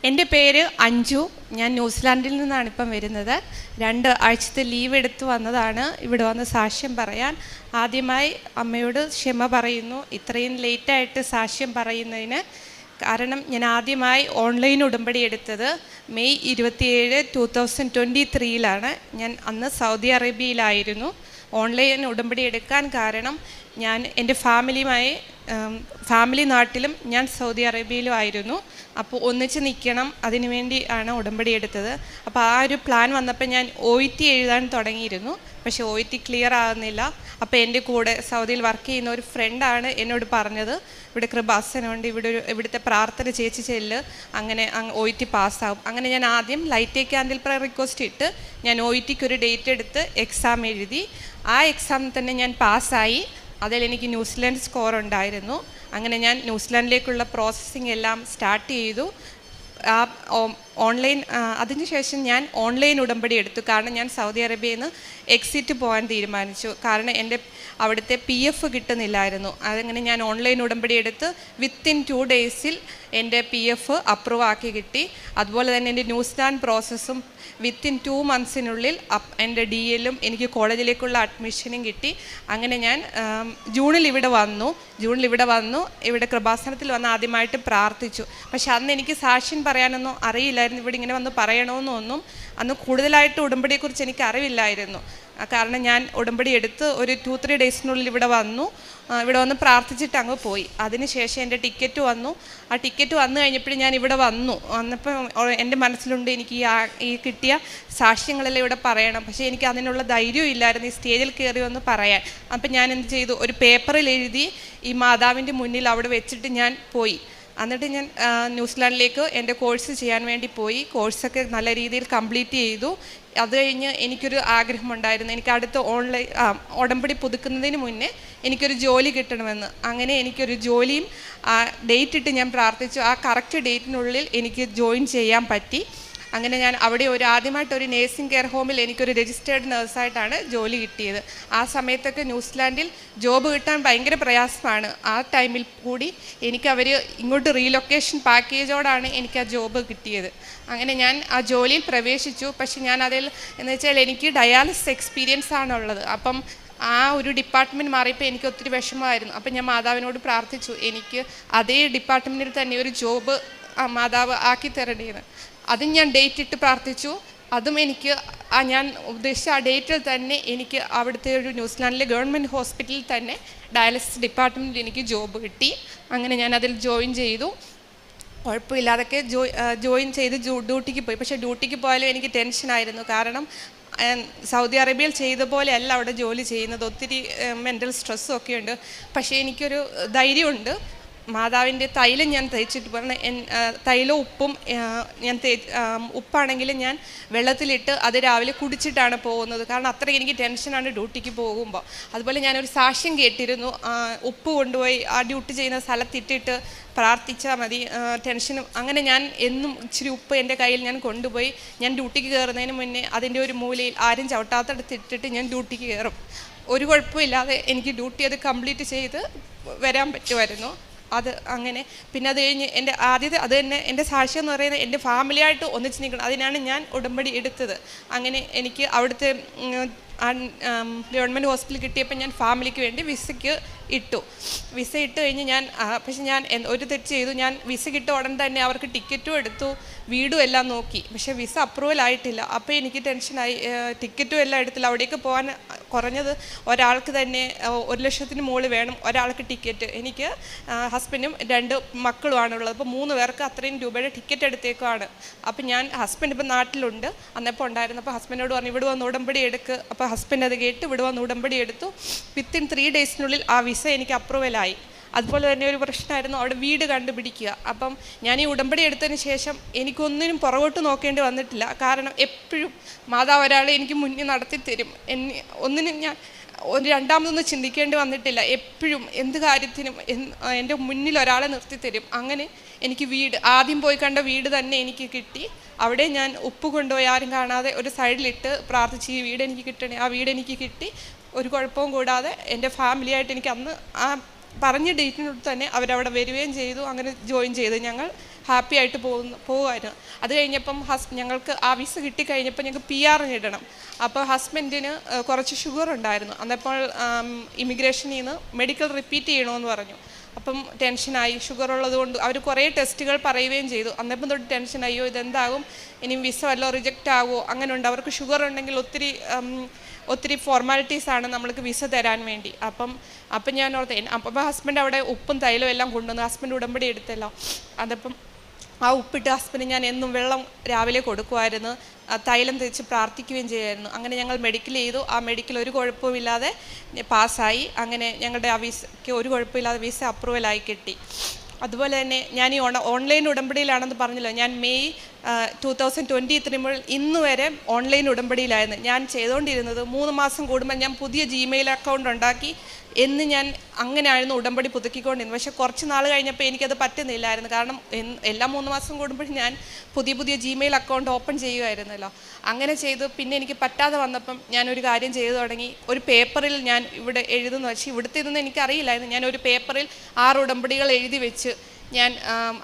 എൻ്റെ പേര് അഞ്ജു. ഞാൻ ന്യൂസിലാൻഡിൽ നിന്നാണ് ഇപ്പം വരുന്നത്. 2 ആഴ്ചത്തെ ലീവ് എടുത്ത് വന്നതാണ് ഇവിടെ വന്ന് സാക്ഷ്യം പറയാൻ. ആദ്യമായി അമ്മയോട് ക്ഷമ പറയുന്നു ഇത്രയും ലേറ്റായിട്ട് സാക്ഷ്യം പറയുന്നതിന്. കാരണം ഞാൻ ആദ്യമായി ഓൺലൈൻ ഉടമ്പടി എടുത്തത് മെയ് 27, 2023 ഞാൻ അന്ന് സൗദി അറേബ്യയിലായിരുന്നു. ഓൺലൈൻ ഉടമ്പടി എടുക്കാൻ കാരണം ഞാൻ എൻ്റെ ഫാമിലി നാട്ടിലും ഞാൻ സൗദി അറേബ്യയിലും ആയിരുന്നു. അപ്പോൾ ഒന്നിച്ച് നിൽക്കണം, അതിനു വേണ്ടിയാണ് ഉടമ്പടി എടുത്തത്. അപ്പോൾ ആ ഒരു പ്ലാൻ വന്നപ്പോൾ ഞാൻ OET എഴുതാൻ തുടങ്ങിയിരുന്നു. പക്ഷേ OET ക്ലിയർ ആകുന്നില്ല. അപ്പോൾ എൻ്റെ കൂടെ സൗദിയിൽ വർക്ക് ചെയ്യുന്ന ഒരു ഫ്രണ്ടാണ് എന്നോട് പറഞ്ഞത്, ഇവിടെ കൃപാസനമുണ്ട്, ഇവിടുത്തെ പ്രാർത്ഥന ചേച്ചി ചെല്ല്, അങ്ങനെ OET പാസ്സാവും. അങ്ങനെ ഞാൻ ആദ്യം ലൈറ്റ് ക്യാൻഡിൽ പ്രയർ റിക്വസ്റ്റ് ഇട്ട് ഞാൻ OETക്ക് ഒരു ഡേറ്റ് എടുത്ത് എക്സാം എഴുതി. ആ എക്സാം തന്നെ ഞാൻ പാസ്സായി. അതിലെനിക്ക് ന്യൂസിലാൻഡ് സ്കോർ ഉണ്ടായിരുന്നു. അങ്ങനെ ഞാൻ ന്യൂസിലാൻഡിലേക്കുള്ള പ്രോസസ്സിങ് എല്ലാം സ്റ്റാർട്ട് ചെയ്തു. അതിനുശേഷം ഞാൻ ഓൺലൈൻ ഉടമ്പടി എടുത്തു. കാരണം ഞാൻ സൗദി അറേബ്യയിൽ നിന്ന് എക്സിറ്റ് പോകാൻ തീരുമാനിച്ചു. കാരണം എൻ്റെ അവിടുത്തെ PF കിട്ടുന്നില്ലായിരുന്നു. അതങ്ങനെ ഞാൻ ഓൺലൈൻ ഉടമ്പടി എടുത്ത് വിത്തിൻ 2 ഡേയ്സിൽ എൻ്റെ PF അപ്രൂവ് ആക്കി കിട്ടി. അതുപോലെ തന്നെ എൻ്റെ ന്യൂസിലാൻഡ് പ്രോസസ്സും വിത്തിൻ 2 മന്ത്സിനുള്ളിൽ എൻ്റെ DLും എനിക്ക് കോളേജിലേക്കുള്ള അഡ്മിഷനും കിട്ടി. അങ്ങനെ ഞാൻ ജൂണിൽ ഇവിടെ വന്നു. ഇവിടെ കൃപാസനത്തിൽ വന്ന് ആദ്യമായിട്ട് പ്രാർത്ഥിച്ചു. പക്ഷെ അന്ന് എനിക്ക് സാക്ഷ്യം പറയാനൊന്നും അറിയില്ലായിരുന്നു. ഇവിടെ ഇങ്ങനെ വന്ന് പറയണമെന്നൊന്നും അന്ന് കൂടുതലായിട്ട് ഉടമ്പടിയെക്കുറിച്ച് എനിക്ക് അറിവില്ലായിരുന്നു. കാരണം ഞാൻ ഉടമ്പടി എടുത്ത് ഒരു 2-3 ഡേയ്സിനുള്ളിൽ ഇവിടെ വന്ന് പ്രാർത്ഥിച്ചിട്ട് അങ്ങ് പോയി. അതിനുശേഷം എൻ്റെ ടിക്കറ്റ് വന്നു. ആ ടിക്കറ്റ് വന്നു കഴിഞ്ഞപ്പോൾ ഞാൻ ഇവിടെ വന്നപ്പോൾ എൻ്റെ മനസ്സിലുണ്ട് എനിക്ക് ഈ കിട്ടിയ സാക്ഷ്യങ്ങളെല്ലാം ഇവിടെ പറയണം. പക്ഷേ എനിക്ക് അതിനുള്ള ധൈര്യം ഇല്ലായിരുന്നു ഈ സ്റ്റേജിൽ കയറി വന്ന് പറയാൻ. അപ്പം ഞാൻ എന്ത് ചെയ്തു, ഒരു പേപ്പറിൽ എഴുതി ഈ മാതാവിൻ്റെ മുന്നിൽ അവിടെ വെച്ചിട്ട് ഞാൻ പോയി. എന്നിട്ട് ഞാൻ ന്യൂസിലാൻഡിലേക്ക് എൻ്റെ കോഴ്സ് ചെയ്യാൻ വേണ്ടി പോയി. കോഴ്സൊക്കെ നല്ല രീതിയിൽ കംപ്ലീറ്റ് ചെയ്തു. അത് കഴിഞ്ഞ് എനിക്കൊരു ആഗ്രഹമുണ്ടായിരുന്നു, എനിക്ക് അടുത്ത ഉടമ്പടി പുതുക്കുന്നതിന് മുന്നേ എനിക്കൊരു ജോലി കിട്ടണമെന്ന്. അങ്ങനെ എനിക്കൊരു ജോലിയും ഡേറ്റ് ഇട്ട് ഞാൻ പ്രാർത്ഥിച്ചു. ആ കറക്റ്റ് ഡേറ്റിനുള്ളിൽ എനിക്ക് ജോയിൻ ചെയ്യാൻ പറ്റി. അങ്ങനെ ഞാൻ അവിടെ ആദ്യമായിട്ടൊരു നേഴ്സിംഗ് കെയർ ഹോമിൽ എനിക്കൊരു രജിസ്റ്റേർഡ് നേഴ്സായിട്ടാണ് ജോലി കിട്ടിയത്. ആ സമയത്തൊക്കെ ന്യൂസിലാൻഡിൽ ജോബ് കിട്ടാൻ ഭയങ്കര പ്രയാസമാണ്. ആ ടൈമിൽ കൂടി അവർ ഇങ്ങോട്ട് റീലൊക്കേഷൻ പാക്കേജോടാണ് എനിക്ക് ആ ജോബ് കിട്ടിയത്. അങ്ങനെ ഞാൻ ആ ജോലിയിൽ പ്രവേശിച്ചു. പക്ഷെ ഞാൻ എന്ന് വെച്ചാൽ എനിക്ക് ഡയാലിസിസ് എക്സ്പീരിയൻസ് ആണുള്ളത്. അപ്പം ആ ഒരു ഡിപ്പാർട്ട്മെൻറ്റ് മാറിയപ്പോൾ എനിക്ക് ഒത്തിരി വിഷമമായിരുന്നു. അപ്പം ഞാൻ മാതാവിനോട് പ്രാർത്ഥിച്ചു, എനിക്ക് അതേ ഡിപ്പാർട്ട്മെൻറ്റിൽ തന്നെ ഒരു ജോബ് മാതാവ് ആക്കി തരണേന്ന്. അതും ഞാൻ ഡേറ്റ് ഇട്ട് പ്രാർത്ഥിച്ചു. അതും എനിക്ക് ഞാൻ ഉദ്ദേശിച്ച ആ ഡേറ്റിൽ തന്നെ എനിക്ക് അവിടുത്തെ ഒരു ന്യൂസിലാൻഡിലെ ഗവൺമെൻറ് ഹോസ്പിറ്റലിൽ തന്നെ ഡയാലിസിസ് ഡിപ്പാർട്ട്മെൻറ്റിൽ എനിക്ക് ജോബ് കിട്ടി. അങ്ങനെ ഞാൻ അതിൽ ജോയിൻ ചെയ്തു. കുഴപ്പമില്ലാതൊക്കെ ജോയിൻ ചെയ്ത് ഡ്യൂട്ടിക്ക് പോയി. പക്ഷേ ഡ്യൂട്ടിക്ക് പോയാലും എനിക്ക് ടെൻഷനായിരുന്നു. കാരണം സൗദി അറേബ്യയിൽ ചെയ്ത പോലെ അല്ല അവിടെ ജോലി ചെയ്യുന്നത്. ഒത്തിരി മെൻ്റൽ സ്ട്രെസ്സും ഒക്കെ ഉണ്ട്. പക്ഷേ എനിക്കൊരു ധൈര്യമുണ്ട്. മാതാവിൻ്റെ തൈലം ഞാൻ തേച്ചിട്ട് പറഞ്ഞ തൈലവും ഉപ്പും ഉപ്പാണെങ്കിലും ഞാൻ വെള്ളത്തിലിട്ട് അത് രാവിലെ കുടിച്ചിട്ടാണ് പോകുന്നത്. കാരണം അത്ര എനിക്ക് ടെൻഷനാണ് ഡ്യൂട്ടിക്ക് പോകുമ്പോൾ. അതുപോലെ ഞാനൊരു സാക്ഷ്യം കേട്ടിരുന്നു, ഉപ്പ് കൊണ്ടുപോയി ആ ഡ്യൂട്ടി ചെയ്യുന്ന സ്ഥലത്തിട്ടിട്ട് പ്രാർത്ഥിച്ചാൽ മതി, ടെൻഷനും. അങ്ങനെ ഞാൻ എന്നും ഇച്ചിരി ഉപ്പ് എൻ്റെ കയ്യിൽ ഞാൻ കൊണ്ടുപോയി ഞാൻ ഡ്യൂട്ടിക്ക് കയറുന്നതിന് മുന്നേ അതിൻ്റെ ഒരു മൂലയിൽ ആരും ചവിട്ടാത്തടത്തിട്ടിട്ട് ഞാൻ ഡ്യൂട്ടിക്ക് കയറും. ഒരു കുഴപ്പമില്ലാതെ എനിക്ക് ഡ്യൂട്ടി അത് കംപ്ലീറ്റ് ചെയ്ത് വരാൻ പറ്റുമായിരുന്നു. അത് അങ്ങനെ പിന്നെ അത് കഴിഞ്ഞ് അത് തന്നെ എൻ്റെ സാക്ഷ്യം എന്ന് പറയുന്നത് എൻ്റെ ഫാമിലിയായിട്ട് ഒന്നിച്ച് നിൽക്കണം. അതിനാണ് ഞാൻ ഉടമ്പടി എടുത്തത്. അങ്ങനെ എനിക്ക് അവിടുത്തെ ഗവൺമെൻറ് ഹോസ്പിറ്റലിൽ കിട്ടിയപ്പോൾ ഞാൻ ഫാമിലിക്ക് വേണ്ടി വിസ ഇട്ട് കഴിഞ്ഞ് പക്ഷെ ഞാൻ ഒരു തെറ്റ് ചെയ്തു. ഞാൻ വിസ കിട്ടിയ ഉടൻ തന്നെ അവർക്ക് ടിക്കറ്റും എടുത്തു, വീടും എല്ലാം നോക്കി. പക്ഷേ വിസ അപ്രൂവൽ ആയിട്ടില്ല. അപ്പോൾ എനിക്ക് ടെൻഷനായി. ടിക്കറ്റും എല്ലാം എടുത്തില്ല. അവിടേക്ക് പോകാൻ കുറഞ്ഞത് ഒരാൾക്ക് തന്നെ 1,00,000 മുകളിൽ വേണം ഒരാൾക്ക് ടിക്കറ്റ്. എനിക്ക് ഹസ്ബൻഡും 2 മക്കളുമാണുള്ളത്. അപ്പോൾ 3 പേർക്ക് അത്രയും രൂപയുടെ ടിക്കറ്റ് എടുത്തേക്കുവാണ്. അപ്പോൾ ഹസ്ബൻഡ് ഇപ്പം നാട്ടിലുണ്ട്, അന്നപ്പോൾ ഉണ്ടായിരുന്നു. അപ്പോൾ ഹസ്ബൻഡിനോട് പറഞ്ഞു ഇവിടെ വന്ന് ഉടമ്പടി എടുക്ക്. അപ്പോൾ ഹസ്ബൻഡ് അത് കേട്ട് ഇവിടെ വന്ന് ഉടമ്പടി എടുത്തു. വിത്തിൻ 3 ഡേയ്സിനുള്ളിൽ ആ വിസ എനിക്ക് അപ്രൂവലായി. അതുപോലെ തന്നെ ഒരു പ്രശ്നമായിരുന്നു അവിടെ വീട് കണ്ടുപിടിക്കുക. അപ്പം ഞാൻ ഈ ഉടമ്പടി എടുത്തതിന് ശേഷം എനിക്കൊന്നിനും പുറകോട്ട് നോക്കേണ്ടി വന്നിട്ടില്ല. കാരണം എപ്പോഴും മാതാവ് ഒരാളെ എനിക്ക് മുന്നിൽ നടത്തി തരും. ഒന്നിനും ഞാൻ രണ്ടാമതൊന്നും ചിന്തിക്കേണ്ടി വന്നിട്ടില്ല. എപ്പോഴും എന്ത് കാര്യത്തിനും എൻ്റെ മുന്നിൽ ഒരാളെ നിർത്തി തരും. അങ്ങനെ എനിക്ക് ആദ്യം പോയി കണ്ട വീട് തന്നെ എനിക്ക് കിട്ടി. അവിടെ ഞാൻ ഉപ്പ് കൊണ്ടുപോയി ആരും കാണാതെ ഒരു സൈഡിലിട്ട് പ്രാർത്ഥിച്ച് ഈ വീട് എനിക്ക് കിട്ടണേ. ആ വീട് എനിക്ക് കിട്ടി. ഒരു കുഴപ്പവും കൂടാതെ എൻ്റെ ഫാമിലിയായിട്ട് എനിക്ക് അന്ന് ആ പറഞ്ഞ ഡേറ്റിനോട് തന്നെ അവരവിടെ വരികയും ചെയ്തു. അങ്ങനെ ജോയിൻ ചെയ്തു. ഞങ്ങൾ ഹാപ്പി ആയിട്ട് പോകുമായിരുന്നു. അത് കഴിഞ്ഞപ്പം ഞങ്ങൾക്ക് ആ വിസ കിട്ടിക്കഴിഞ്ഞപ്പോൾ ഞങ്ങൾക്ക് PR ഇടണം. അപ്പോൾ ഹസ്ബൻഡിന് കുറച്ച് ഷുഗർ ഉണ്ടായിരുന്നു. അന്നപ്പോൾ ഇമിഗ്രേഷനിൽ നിന്ന് മെഡിക്കൽ റിപ്പീറ്റ് ചെയ്യണമെന്ന് പറഞ്ഞു. അപ്പം ടെൻഷനായി. ഷുഗർ ഉള്ളത് കൊണ്ട് അവർ കുറേ ടെസ്റ്റുകൾ പറയുകയും ചെയ്തു. അന്നപ്പം തൊട്ട് ടെൻഷനായോ ഇതെന്താകും, ഇനി വിസ വല്ലതും റിജക്റ്റ് ആകുമോ, അങ്ങനെ ഉണ്ട്. അവർക്ക് ഷുഗർ ഉണ്ടെങ്കിൽ ഒത്തിരി ഫോർമാലിറ്റീസാണ് നമ്മൾക്ക് വിസ തരാൻ വേണ്ടി. അപ്പം ഞാൻ ഓർത്ത് അപ്പം ഹസ്ബൻഡ് അവിടെ ഉപ്പും തൈലവും എല്ലാം കൊണ്ടുവന്നു. ഹസ്ബൻഡ് ഉടമ്പടി എടുത്തല്ലോ. അതപ്പം ആ ഉപ്പിട്ട് ഹസ്ബൻഡ് ഞാൻ എന്നും വെള്ളം രാവിലെ കൊടുക്കുമായിരുന്നു, തൈലം തേച്ച് പ്രാർത്ഥിക്കുകയും ചെയ്യുമായിരുന്നു. അങ്ങനെ ഞങ്ങൾ മെഡിക്കൽ ചെയ്തു. ആ മെഡിക്കൽ ഒരു കുഴപ്പമില്ലാതെ പാസ്സായി. അങ്ങനെ ഞങ്ങളുടെ ആ വിസയ്ക്ക് ഒരു കുഴപ്പമില്ലാതെ വിസ അപ്രൂവലായി കിട്ടി. അതുപോലെ തന്നെ ഞാൻ ഈ ഓൺലൈൻ ഉടമ്പടിയിലാണെന്ന് പറഞ്ഞല്ലോ. ഞാൻ മെയ് 2023 മുതൽ ഇന്ന് വരെ ഓൺലൈൻ ഉടമ്പടിയിലായിരുന്നു. ഞാൻ ചെയ്തുകൊണ്ടിരുന്നത് 3 മാസം കൂടുമ്പോൾ ഞാൻ പുതിയ Gmail അക്കൗണ്ട് ഉണ്ടാക്കി ഞാൻ അങ്ങനെയായിരുന്നു ഉടമ്പടി പുതുക്കിക്കൊണ്ടിരുന്നത്. പക്ഷേ കുറച്ച് നാൾ കഴിഞ്ഞപ്പോൾ എനിക്കത് പറ്റുന്നില്ലായിരുന്നു. കാരണം എല്ലാ 3 മാസം കൂടുമ്പോഴും ഞാൻ പുതിയ Gmail അക്കൗണ്ട് ഓപ്പൺ ചെയ്യുമായിരുന്നല്ലോ. അങ്ങനെ ചെയ്തു. പിന്നെ എനിക്ക് പറ്റാതെ വന്നപ്പം ഞാനൊരു കാര്യം ചെയ്തു തുടങ്ങി. ഒരു പേപ്പറിൽ ഞാൻ ഇവിടെ എഴുതുന്ന വെച്ച് ഇവിടുത്തെ ഇതൊന്നും എനിക്കറിയില്ലായിരുന്നു. ഞാൻ ഒരു പേപ്പറിൽ 6 ഉടമ്പടികൾ എഴുതി വെച്ച് ഞാൻ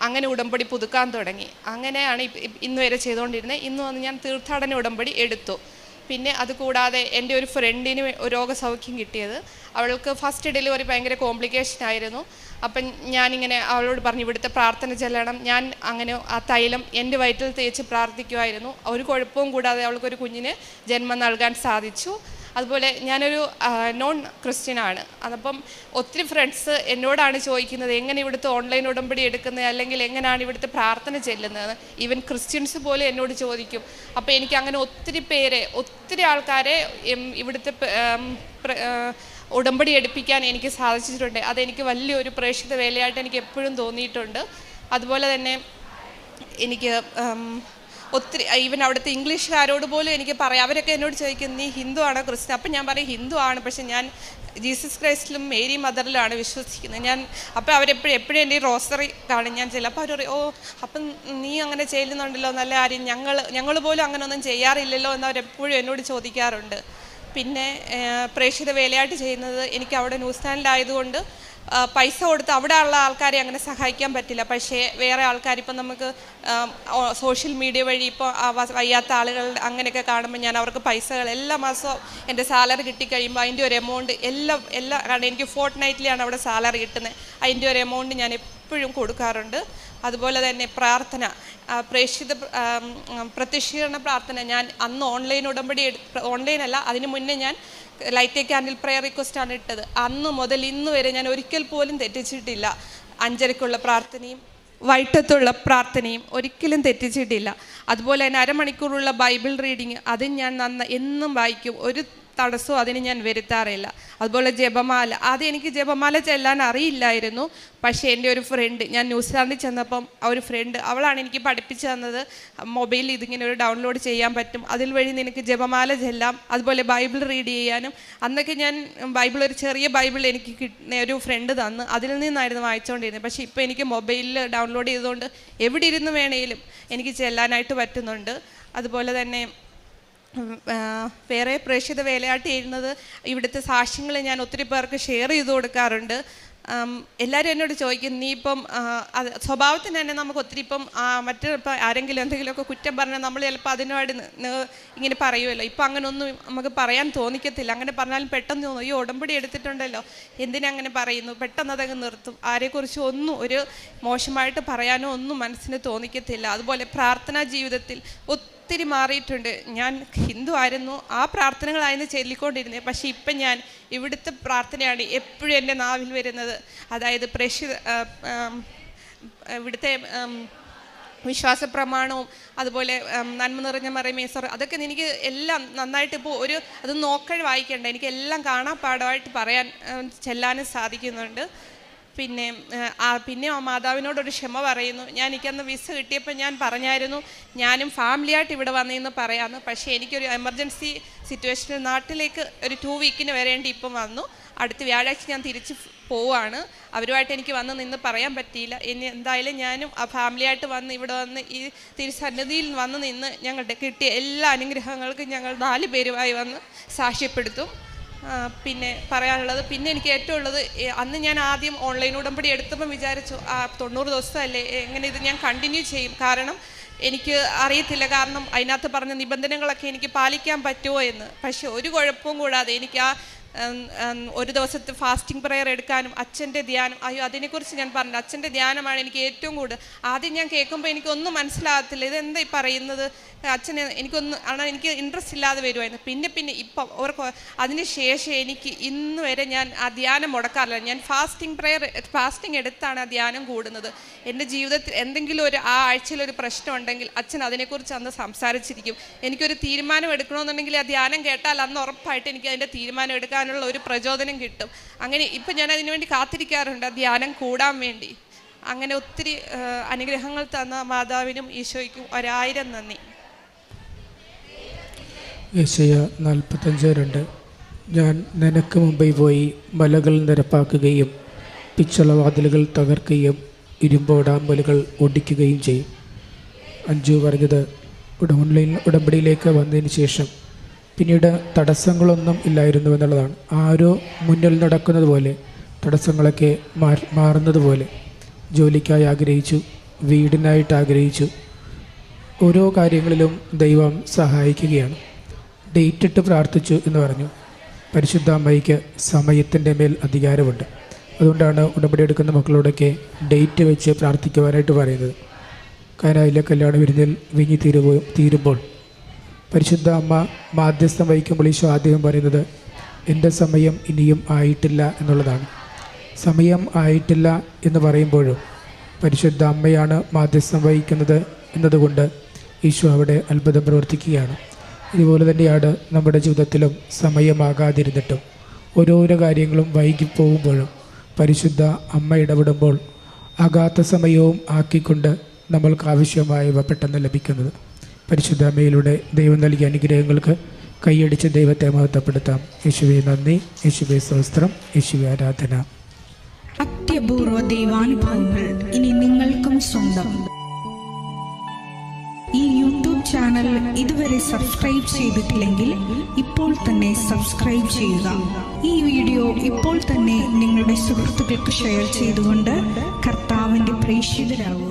അങ്ങനെ ഉടമ്പടി പുതുക്കാൻ തുടങ്ങി. അങ്ങനെയാണ് ഇന്ന് വരെ ചെയ്തുകൊണ്ടിരുന്നത്. ഇന്ന് വന്ന് ഞാൻ തീർത്ഥാടന ഉടമ്പടി എടുത്തു. പിന്നെ അതുകൂടാതെ എൻ്റെ ഒരു ഫ്രണ്ടിന് രോഗസൗഖ്യം കിട്ടിയത്. അവൾക്ക് ഫസ്റ്റ് ഡെലിവറി ഭയങ്കര കോംപ്ലിക്കേഷൻ ആയിരുന്നു. അപ്പം ഞാനിങ്ങനെ അവളോട് പറഞ്ഞു ഇവിടുത്തെ പ്രാർത്ഥന ചെല്ലണം. ഞാൻ അങ്ങനെ ആ തൈലം എൻ്റെ വയറ്റിൽ തേച്ച് പ്രാർത്ഥിക്കുമായിരുന്നു. ഒരു കുഴപ്പവും കൂടാതെ അവൾക്കൊരു കുഞ്ഞിന് ജന്മം നൽകാൻ സാധിച്ചു. അതുപോലെ ഞാനൊരു നോൺ ക്രിസ്ത്യനാണ്. അതപ്പം ഒത്തിരി ഫ്രണ്ട്സ് എന്നോടാണ് ചോദിക്കുന്നത് എങ്ങനെ ഇവിടുത്തെ ഓൺലൈൻ ഉടമ്പടി എടുക്കുന്നത്, അല്ലെങ്കിൽ എങ്ങനെയാണ് ഇവിടുത്തെ പ്രാർത്ഥന ചെല്ലുന്നത്. ഈവൻ ക്രിസ്ത്യൻസ് പോലും എന്നോട് ചോദിക്കും. അപ്പോൾ എനിക്ക് അങ്ങനെ ഒത്തിരി ആൾക്കാരെ ഇവിടുത്തെ ഉടമ്പടി എടുപ്പിക്കാൻ എനിക്ക് സാധിച്ചിട്ടുണ്ട്. അതെനിക്ക് വലിയൊരു പ്രേക്ഷിത വേലയായിട്ട് എനിക്ക് എപ്പോഴും തോന്നിയിട്ടുണ്ട്. അതുപോലെ തന്നെ എനിക്ക് ഒത്തിരി ഈവൻ അവിടുത്തെ ഇംഗ്ലീഷുകാരോട് പോലും എനിക്ക് പറയാം. അവരൊക്കെ എന്നോട് ചോദിക്കും നീ ഹിന്ദു ആണോ ക്രിസ്ത്യൻ? അപ്പം ഞാൻ പറയും ഹിന്ദു ആണ്, പക്ഷെ ഞാൻ ജീസസ് ക്രൈസ്റ്റിലും മേരി മദറിലാണ് വിശ്വസിക്കുന്നത്. അപ്പോൾ എപ്പോഴും എൻ്റെ റോസറി കാണും ഞാൻ ചെല്ലും. അപ്പോൾ അവർ പറയും അപ്പം നീ അങ്ങനെ ചെയ്യുന്നുണ്ടല്ലോ, നല്ല കാര്യം, ഞങ്ങൾ പോലും അങ്ങനെ ഒന്നും ചെയ്യാറില്ലല്ലോ എന്നവരെപ്പോഴും എന്നോട് ചോദിക്കാറുണ്ട്. പിന്നെ പ്രേക്ഷിത വേലയായിട്ട് ചെയ്യുന്നത് എനിക്ക് അവിടെ ന്യൂസിലാൻഡിലായതുകൊണ്ട് പൈസ കൊടുത്ത് അവിടെ ഉള്ള ആൾക്കാരെ അങ്ങനെ സഹായിക്കാൻ പറ്റില്ല. പക്ഷേ വേറെ ആൾക്കാർ ഇപ്പം നമുക്ക് സോഷ്യൽ മീഡിയ വഴി ഇപ്പോൾ വയ്യാത്ത ആളുകൾ അങ്ങനെയൊക്കെ കാണുമ്പോൾ ഞാൻ അവർക്ക് പൈസകൾ എല്ലാ മാസവും എൻ്റെ സാലറി കിട്ടിക്കഴിയുമ്പോൾ അതിൻ്റെ ഒരു എമൗണ്ട് കാരണം എനിക്ക് ഫോർട്ട്നൈറ്റ്ലിയാണ് അവിടെ സാലറി കിട്ടുന്നത്. അതിൻ്റെ ഒരു എമൗണ്ട് ഞാൻ എപ്പോഴും കൊടുക്കാറുണ്ട്. അതുപോലെ തന്നെ പ്രാർത്ഥന, പ്രത്യക്ഷീകരണ പ്രാർത്ഥന ഞാൻ അന്ന് ഓൺലൈൻ ഉടമ്പടി ഓൺലൈനല്ല, അതിന് മുന്നേ ഞാൻ ലൈറ്റ് എ ക്യാൻഡിൽ പ്രെയർ റിക്വസ്റ്റാണ് ഇട്ടത്. അന്ന് മുതൽ ഇന്ന് വരെ ഞാൻ ഒരിക്കൽ പോലും തെറ്റിച്ചിട്ടില്ല. 5:30ക്കുള്ള പ്രാർത്ഥനയും വൈകിട്ടത്തുള്ള പ്രാർത്ഥനയും ഒരിക്കലും തെറ്റിച്ചിട്ടില്ല. അതുപോലെ തന്നെ 1/2 മണിക്കൂറുള്ള ബൈബിൾ റീഡിങ് അതും ഞാൻ എന്നും വായിക്കും. ഒരു തടസ്സവും അതിന് ഞാൻ വരുത്താറില്ല. അതുപോലെ ജപമാല, എനിക്ക് ജപമാല ചെല്ലാൻ അറിയില്ലായിരുന്നു. പക്ഷേ എൻ്റെ ഒരു ഫ്രണ്ട്, ഞാൻ ന്യൂസിലാൻഡിൽ ചെന്നപ്പം ആ ഒരു ഫ്രണ്ട് അവളാണ് എനിക്ക് പഠിപ്പിച്ചു തന്നത്. മൊബൈലിൽ ഇതിങ്ങനെ ഒരു ഡൗൺലോഡ് ചെയ്യാൻ പറ്റും, അതിൽ വഴി നിനക്ക് ജപമാല ചെല്ലാം, അതുപോലെ ബൈബിൾ റീഡ് ചെയ്യാനും. അന്നൊക്കെ ഞാൻ ഒരു ചെറിയ ബൈബിൾ എനിക്ക് കിട്ടുന്ന ഒരു ഫ്രണ്ട് തന്ന് അതിൽ നിന്നായിരുന്നു വായിച്ചുകൊണ്ടിരുന്നത്. പക്ഷേ ഇപ്പോൾ എനിക്ക് മൊബൈലിൽ ഡൗൺലോഡ് ചെയ്തുകൊണ്ട് എവിടെ ഇരുന്ന് വേണമെങ്കിലും എനിക്ക് ചെല്ലാനായിട്ട് പറ്റുന്നുണ്ട്. അതുപോലെ തന്നെ വേറെ പ്രേക്ഷിത വേലയായിട്ട് ചെയ്യുന്നത് ഇവിടുത്തെ സാക്ഷ്യങ്ങൾ ഞാൻ ഒത്തിരി പേർക്ക് ഷെയർ ചെയ്ത് കൊടുക്കാറുണ്ട്. എല്ലാവരും എന്നോട് ചോദിക്കും നീ ഇപ്പം അത് സ്വഭാവത്തിന് തന്നെ നമുക്ക് ഒത്തിരി ഇപ്പം ഇപ്പം ആരെങ്കിലും എന്തെങ്കിലുമൊക്കെ കുറ്റം പറഞ്ഞാൽ നമ്മൾ ചിലപ്പോൾ അതിനോട് ഇങ്ങനെ പറയുമല്ലോ. ഇപ്പം അങ്ങനെ ഒന്നും നമുക്ക് പറയാൻ തോന്നിക്കത്തില്ല. അങ്ങനെ പറഞ്ഞാലും പെട്ടെന്ന് തോന്നും ഈ ഉടമ്പടി എടുത്തിട്ടുണ്ടല്ലോ എന്തിനങ്ങനെ പറയുന്നു, പെട്ടെന്ന് അതങ്ങ് നിർത്തും. ആരെക്കുറിച്ച് ഒന്നും ഒരു മോശമായിട്ട് പറയാനോ ഒന്നും മനസ്സിന് തോന്നിക്കത്തില്ല. അതുപോലെ പ്രാർത്ഥനാ ജീവിതത്തിൽ ഒത്തിരി മാറിയിട്ടുണ്ട്. ഞാൻ ഹിന്ദു ആയിരുന്നു, ആ പ്രാർത്ഥനകളായിരുന്നു ചൊല്ലിക്കൊണ്ടിരുന്നത്. പക്ഷേ ഇപ്പം ഞാൻ ഇവിടുത്തെ പ്രാർത്ഥനയാണ് എപ്പോഴും എൻ്റെ നാവിൽ വരുന്നത്. അതായത് ഇവിടുത്തെ വിശ്വാസ പ്രമാണവും അതുപോലെ നന്മ നിറഞ്ഞ മറിയമേ അതൊക്കെ എനിക്ക് എല്ലാം നന്നായിട്ട് ഇപ്പോൾ അത് നോക്കാൻ വായിക്കേണ്ട, എനിക്ക് എല്ലാം കാണാപ്പാടമായിട്ട് പറയാൻ ചെല്ലാനും സാധിക്കുന്നുണ്ട്. പിന്നെ ആ മാതാവിനോടൊരു ക്ഷമ പറയുന്നു. എനിക്കന്ന് വിസ കിട്ടിയപ്പോൾ ഞാൻ പറഞ്ഞായിരുന്നു ഞാനും ഫാമിലിയായിട്ട് ഇവിടെ വന്നതെന്ന് പറയാമെന്ന്. പക്ഷേ എനിക്കൊരു എമർജൻസി സിറ്റുവേഷനിൽ നാട്ടിലേക്ക് ഒരു 2 വീക്കിന് വരേണ്ടി ഇപ്പം വന്നു. അടുത്ത വ്യാഴാഴ്ച ഞാൻ തിരിച്ച് പോവുകയാണ്. അവരുമായിട്ട് എനിക്ക് വന്ന് നിന്ന് പറയാൻ പറ്റിയില്ല. ഇനി എന്തായാലും ഞാനും ആ ഫാമിലിയായിട്ട് ഇവിടെ വന്ന് ഈ തിരുസന്നിധിയിൽ വന്ന് നിന്ന് ഞങ്ങളുടെ കിട്ടിയ എല്ലാ അനുഗ്രഹങ്ങൾക്കും ഞങ്ങൾ 4 പേരുമായി വന്ന് സാക്ഷ്യപ്പെടുത്തും. പിന്നെ പറയാനുള്ളത്, പിന്നെ എനിക്ക് ഏറ്റവും ഉള്ളത്, അന്ന് ഞാൻ ആദ്യം ഓൺലൈൻ ഉടമ്പടി എടുത്തപ്പം വിചാരിച്ചു 90 ദിവസമല്ലേ, എങ്ങനെ ഇത് ഞാൻ കണ്ടിന്യൂ ചെയ്യും, കാരണം എനിക്ക് അറിയത്തില്ല, കാരണം അതിനകത്ത് പറഞ്ഞ നിബന്ധനകളൊക്കെ എനിക്ക് പാലിക്കാൻ പറ്റുമോ എന്ന്. പക്ഷെ ഒരു കുഴപ്പവും കൂടാതെ എനിക്ക് ഒരു ദിവസത്തെ ഫാസ്റ്റിംഗ് പ്രെയർ എടുക്കാനും അച്ഛൻ്റെ ധ്യാനം, അയ്യോ അതിനെക്കുറിച്ച് ഞാൻ പറഞ്ഞു, അച്ഛൻ്റെ ധ്യാനമാണ് എനിക്ക് ഏറ്റവും കൂടുതൽ. ആദ്യം ഞാൻ കേൾക്കുമ്പോൾ എനിക്കൊന്നും മനസ്സിലാകത്തില്ല, ഇതെന്താ ഈ പറയുന്നത്, അച്ഛന് എനിക്കൊന്നും ആണ്, എനിക്ക് ഇൻട്രസ്റ്റ് ഇല്ലാതെ വരുമായിരുന്നു. പിന്നെ ഇപ്പം അതിന് ശേഷം എനിക്ക് ഇന്ന് വരെ ഞാൻ ആ ധ്യാനം മുടക്കാറില്ല. ഞാൻ ഫാസ്റ്റിംഗ് എടുത്താണ് ആ ധ്യാനം കൂടുന്നത്. എൻ്റെ ജീവിതത്തിൽ എന്തെങ്കിലും ആ ആഴ്ചയിലൊരു പ്രശ്നം ഉണ്ടെങ്കിൽ അച്ഛൻ അതിനെക്കുറിച്ച് അന്ന് സംസാരിച്ചിരിക്കും. എനിക്കൊരു തീരുമാനം എടുക്കണമെന്നുണ്ടെങ്കിൽ ആ ധ്യാനം കേട്ടാൽ അന്ന് ഉറപ്പായിട്ട് എനിക്ക് അതിൻ്റെ തീരുമാനം എടുക്കാനുള്ള ഒരു പ്രചോദനം കിട്ടും. അങ്ങനെ ഇപ്പം ഞാൻ അതിനു വേണ്ടി കാത്തിരിക്കാറുണ്ട്, ആ ധ്യാനം കൂടാൻ വേണ്ടി. അങ്ങനെ ഒത്തിരി അനുഗ്രഹങ്ങൾ തന്ന മാതാവിനും ഈശോയ്ക്കും 1000 നന്ദി. യെശയ്യാ 45:2 ഞാൻ നിനക്ക് മുമ്പിൽ പോയി മലകൾ നിരപ്പാക്കുകയും പിച്ചളവാതിലുകൾ തകർക്കുകയും ഇരുമ്പോടാമ്പലുകൾ ഒടിക്കുകയും ചെയ്യും. അഞ്ജു പറഞ്ഞത് ഓൺലൈൻ ഉടമ്പടിയിലേക്ക് വന്നതിന് ശേഷം പിന്നീട് തടസ്സങ്ങളൊന്നും ഇല്ലായിരുന്നു എന്നുള്ളതാണ്. ആരോ മുന്നിൽ നടക്കുന്നത് പോലെ, തടസ്സങ്ങളൊക്കെ മാറുന്നത് പോലെ ജോലിക്കായി ആഗ്രഹിച്ചു, വീടിനായിട്ട് ആഗ്രഹിച്ചു, ഓരോ കാര്യങ്ങളിലും ദൈവം സഹായിക്കുകയാണ്. ഡേറ്റ് ഇട്ട് പ്രാർത്ഥിച്ചു എന്ന് പറഞ്ഞു. പരിശുദ്ധ അമ്മയ്ക്ക് സമയത്തിൻ്റെ മേൽ അധികാരമുണ്ട്. അതുകൊണ്ടാണ് ഉടമ്പടി എടുക്കുന്ന മക്കളോടൊക്കെ ഡേറ്റ് വെച്ച് പ്രാർത്ഥിക്കുവാനായിട്ട് പറയുന്നത്. കാനായിലെ കല്യാണ വിരുന്നിൽ വിങ്ങി തീരുമ്പോൾ പരിശുദ്ധ അമ്മ മാധ്യസ്ഥം വഹിക്കുമ്പോൾ ഈശോ ആദ്യം പറയുന്നത് എൻ്റെ സമയം ഇനിയും ആയിട്ടില്ല എന്നുള്ളതാണ്. സമയം ആയിട്ടില്ല എന്ന് പറയുമ്പോഴും പരിശുദ്ധ അമ്മയാണ് മാധ്യസ്ഥം വഹിക്കുന്നത് എന്നതുകൊണ്ട് ഈശോ അവിടെ അത്ഭുതം പ്രവർത്തിക്കുകയാണ്. ഇതുപോലെ തന്നെയാണ് നമ്മുടെ ജീവിതത്തിലും സമയമാകാതിരുന്നിട്ടും ഓരോരോ കാര്യങ്ങളും വൈകിപ്പോകുമ്പോഴും പരിശുദ്ധ അമ്മ ഇടപെടുമ്പോൾ ആകാത്ത സമയവും ആക്കിക്കൊണ്ട് നമ്മൾക്ക് ആവശ്യമായവ പെട്ടെന്ന് ലഭിക്കുന്നത്. പരിശുദ്ധ അമ്മയിലൂടെ ദൈവം നൽകിയ അനുഗ്രഹങ്ങൾക്ക് കൈയടിച്ച് ദൈവത്തെ മഹത്വപ്പെടുത്താം. യേശുവേ നന്ദി, യേശുവേ സ്തോത്രം, യേശുവേ ആരാധന. അത്യപൂർവ ദൈവാനുഭവങ്ങൾ ഇനി നിങ്ങൾക്കും സ്വന്തം. ഈ യൂട്യൂബ് ചാനൽ ഇതുവരെ സബ്സ്ക്രൈബ് ചെയ്തിട്ടില്ലെങ്കിൽ ഇപ്പോൾ തന്നെ സബ്സ്ക്രൈബ് ചെയ്യുക. ഈ വീഡിയോ ഇപ്പോൾ തന്നെ നിങ്ങളുടെ സുഹൃത്തുക്കൾക്ക് ഷെയർ ചെയ്തുകൊണ്ട് കർത്താവിൻ്റെ പ്രേക്ഷിതരാകുക.